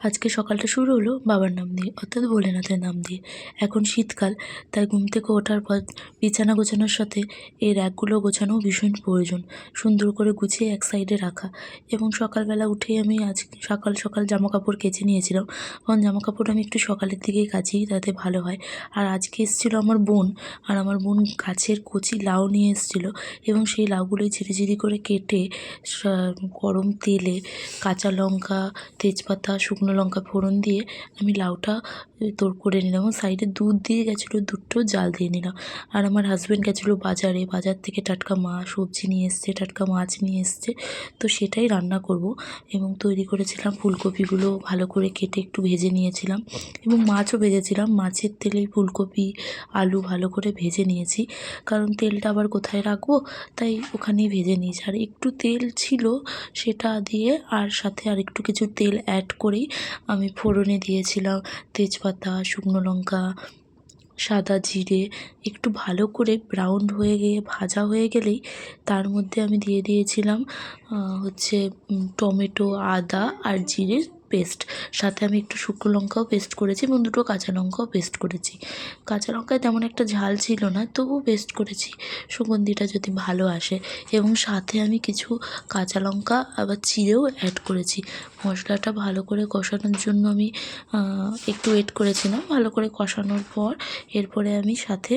আজকে সকালটা শুরু হলো বাবার নাম দিয়ে, অর্থাৎ ভোলেনাথের নাম দিয়ে। এখন শীতকাল, তাই ঘুম থেকে ওঠার পর বিছানা গোছানোর সাথে এই র্যাকগুলো গোছানোও ভীষণ প্রয়োজন। সুন্দর করে গুছিয়ে এক সাইডে রাখা। এবং সকালবেলা উঠেই আমি আজ সকাল সকাল জামাকাপড় কেচে নিয়েছিলাম, কারণ জামাকাপড় আমি একটু সকালের দিকেই কাচি, তাতে ভালো হয়। আর আজকে এসেছিলো আমার বোন, আর আমার বোন গাছের কচি লাউ নিয়ে এসেছিলো, এবং সেই লাউগুলোই ঝিরিঝিরি করে কেটে গরম তেলে কাঁচা লঙ্কা, তেজপাতা, শুকনো লঙ্কা ফোড়ন দিয়ে আমি লাউটা করে নিলাম, এবং সাইডে দুধ দিয়ে গেছিলো, দুধটাও জাল দিয়ে নিলাম। আর আমার হাজব্যান্ড গেছিলো বাজারে, বাজার থেকে টাটকা সবজি নিয়ে এসছে, টাটকা মাছ নিয়ে এসছে, তো সেটাই রান্না করব। এবং তৈরি করেছিলাম ফুলকপিগুলো ভালো করে কেটে একটু ভেজে নিয়েছিলাম, এবং মাছও ভেজেছিলাম। মাছের তেলেই ফুলকপি আলু ভালো করে ভেজে নিয়েছি, কারণ তেলটা আবার কোথায় রাখবো, তাই ওখানেই ভেজে নিয়েছি। আর একটু তেল ছিল, সেটা দিয়ে আর সাথে আর একটু কিছু তেল অ্যাড করেই আমি ফোড়নে দিয়েছিলাম তেজপাতা, শুকনো লঙ্কা, সাদা জিরে। একটু ভালো করে ব্রাউন হয়ে গিয়ে ভাজা হয়ে গেলেই তার মধ্যে আমি দিয়ে দিয়েছিলাম টমেটো, আদা আর জিরের পেস্ট। সাথে আমি একটু শুকনো লঙ্কাও পেস্ট করেছি, এবং দুটো কাঁচা লঙ্কাও পেস্ট করেছি। কাঁচা লঙ্কায় তেমন একটা ঝাল ছিল না, তবুও পেস্ট করেছি সুগন্ধিটা যদি ভালো আসে। এবং সাথে আমি কিছু কাঁচা লঙ্কা আবার চিড়েও অ্যাড করেছি। মশলাটা ভালো করে কষানোর জন্য আমি একটু ওয়েট করেছিলাম। ভালো করে কষানোর পর এরপরে আমি সাথে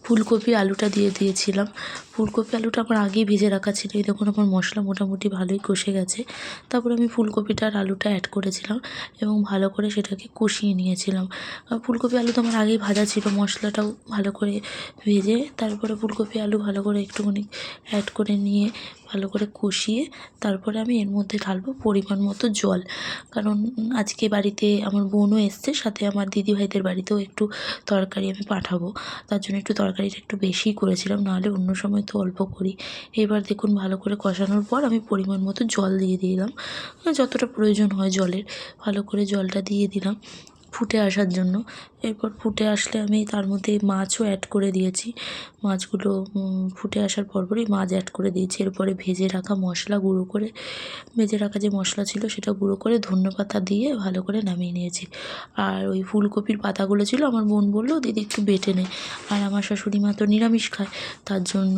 ফুলকপি আলুটা দিয়ে দিয়েছিলাম। ফুলকপি আলুটা আমার আগেই ভেজে রাখা ছিল। এই দেখুন আমার মশলা মোটামুটি ভালোই কষে গেছে। তারপরে আমি ফুলকপিটা আর আলুটা অ্যাড করেছিলাম, এবং ভালো করে সেটাকে কষিয়ে নিয়েছিলাম। ফুলকপি আলু তো আমার আগেই ভাজা ছিল, মশলাটাও ভালো করে ভেজে তারপরে ফুলকপি আলু ভালো করে একটুখানি অ্যাড করে নিয়ে ভালো করে কষিয়ে তারপরে আমি এর মধ্যে ঢালবো পরিমাণ মতো জল। কারণ আজকে বাড়িতে আমার বোনও এসছে, সাথে আমার দিদিভাইদের বাড়িতেও একটু তরকারি আমি পাঠাবো, তার জন্য একটু তরকারিটা একটু বেশিই করেছিলাম, নাহলে অন্য সময় তো অল্প করি। এবার দেখুন ভালো করে কষানোর পর আমি পরিমাণ মতো জল দিয়ে দিলাম, যতটা প্রয়োজন হয় জলের। ভালো করে জলটা দিয়ে দিলাম ফুটে আসার জন্য। এরপর ফুটে আসলে আমি তার মধ্যে মাছও অ্যাড করে দিয়েছি। মাছগুলো ফুটে আসার পরপরই মাছ অ্যাড করে দিয়েছি। এরপরে ভেজে রাখা মশলা গুঁড়ো করে, ভেজে রাখা যে মশলা ছিল সেটা গুঁড়ো করে ধনেপাতা দিয়ে ভালো করে নামিয়ে নিয়েছি। আর ওই ফুলকপির পাতাগুলো ছিল, আমার বোন বলল দিদি একটু বেটে নে। আর আমার শাশুড়ি মা তো নিরামিষ খায়, তার জন্য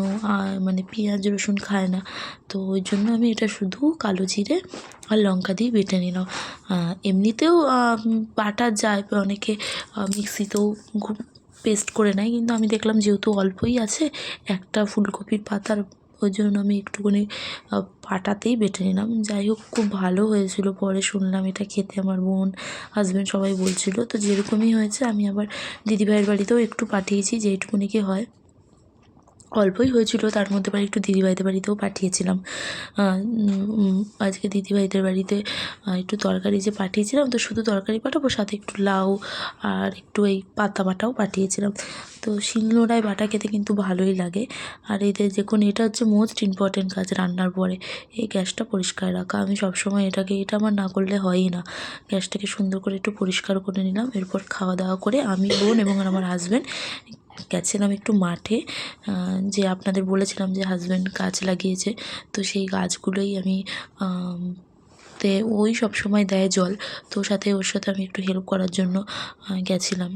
মানে পেঁয়াজ রসুন খায় না, তো ওই জন্য আমি এটা শুধু কালো জিরে আর লঙ্কা দিয়ে বেটে নিলাম। এমনিতেও বাটা যায়, অনেকে মিক্সিতেও পেস্ট করে নেয়, কিন্তু আমি দেখলাম যেহেতু অল্পই আছে একটা ফুলকপির পাতার, ওই জন্য আমি একটুখানি পাটাতেই বেটে নিলাম। যাই হোক, খুব ভালো হয়েছিল। পরে শুনলাম এটা খেতে আমার বোন, হাজব্যান্ড সবাই বলছিল। তো যেরকমই হয়েছে আমি আবার দিদিভাইয়ের বাড়িতেও একটু পাঠিয়েছি, যেইটুকুনি কি হয়। অল্পই হয়েছিল, তার মধ্যে আবার একটু দিদিভাইদের বাড়িতেও পাঠিয়েছিলাম। আজকে দিদিভাইদের বাড়িতে একটু তরকারি যে পাঠিয়েছিলাম, তো শুধু তরকারি পাঠাবো, সাথে একটু লাউ আর একটু এই পাতা বাটাও পাঠিয়েছিলাম। তো শিলনোড়ায় বাটা খেতে কিন্তু ভালোই লাগে। আর এদের দেখুন, এটা হচ্ছে মোস্ট ইম্পর্টেন্ট কাজ রান্নার পরে, এই গ্যাসটা পরিষ্কার রাখা। আমি সবসময় এটা আমার না করলে হয়ই না। গ্যাসটাকে সুন্দর করে একটু পরিষ্কার করে নিলাম। এরপর খাওয়া দাওয়া করে আমি, বোন এবং আমার হাজব্যান্ড গেছিলাম একটু মাঠে। যে আপনাদের বলেছিলাম যে হাজব্যান্ড গাছ লাগিয়েছে, তো সেই গাছগুলোই আমি ওই সবসময় দেয় জল, তো ওর সাথে আমি একটু হেল্প করার জন্য গেছিলাম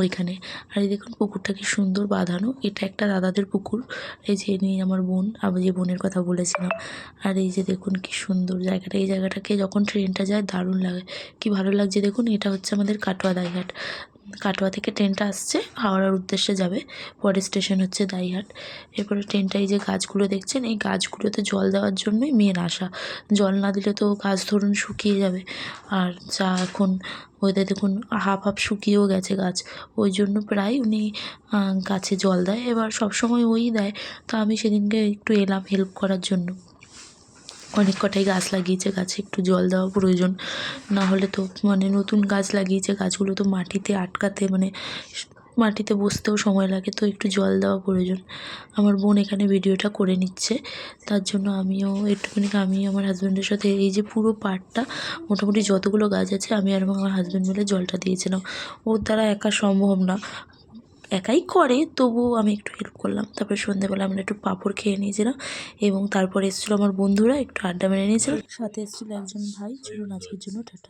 ওইখানে। আর এই দেখুন পুকুরটা কি সুন্দর বাঁধানো, এটা একটা দাদাদের পুকুর। এই যে নিয়ে আমার বোন, আমি যে বোনের কথা বলেছিলাম। আর এই যে দেখুন কি সুন্দর জায়গাটা, এই জায়গাটাকে যখন ট্রেনটা যায় দারুণ লাগে, কি ভালো লাগছে দেখুন। এটা হচ্ছে আমাদের কাটোয়া দাইঘাট। কাটোয়া থেকে ট্রেনটা আসছে, হাওড়ার উদ্দেশ্যে যাবে, পরের স্টেশন হচ্ছে দাইহাট। এরপরে ট্রেনটা, এই যে গাছগুলো দেখছেন, এই গাছগুলোতে জল দেওয়ার জন্যই মেন আসা। জল না দিলে তো গাছ ধরুন শুকিয়ে যাবে। আর যা এখন ওয়েদার দেখুন, হাফ হাফ শুকিয়েও গেছে গাছ, ওই জন্য প্রায় উনি গাছে জল দেয়। এবার সবসময় ওই দেয়, তো আমি সেদিনকে একটু এলাম হেল্প করার জন্য। অনেক কটাই গাছ লাগিয়েছে, গাছে একটু জল দেওয়া প্রয়োজন, না হলে তো মানে নতুন গাছ লাগিয়েছে, গাছগুলো তো মাটিতে আটকাতে মানে মাটিতে বসতেও সময় লাগে, তো একটু জল দেওয়া প্রয়োজন। আমার বোন এখানে ভিডিওটা করে নিচ্ছে, তার জন্য আমিও একটুখানি, আমি আমার হাজব্যান্ডের সাথে এই যে পুরো পার্টটা মোটামুটি যতগুলো গাছ আছে আমি আর আমার হাজব্যান্ড মিলে জলটা দিয়েছিলাম। ওর দ্বারা একা সম্ভব না, একাই করে, তবুও আমি একটু হেল্প করলাম। তারপরে সন্ধ্যেবেলা আমরা একটু পাঁপড় খেয়ে নিয়েছিলাম এবং তারপরে এসেছিলো আমার বন্ধুরা, একটু আড্ডা মেরে নিয়েছিলাম। সাথে এসেছিলো একজন ভাই। চলুন আজকের জন্য টাটা।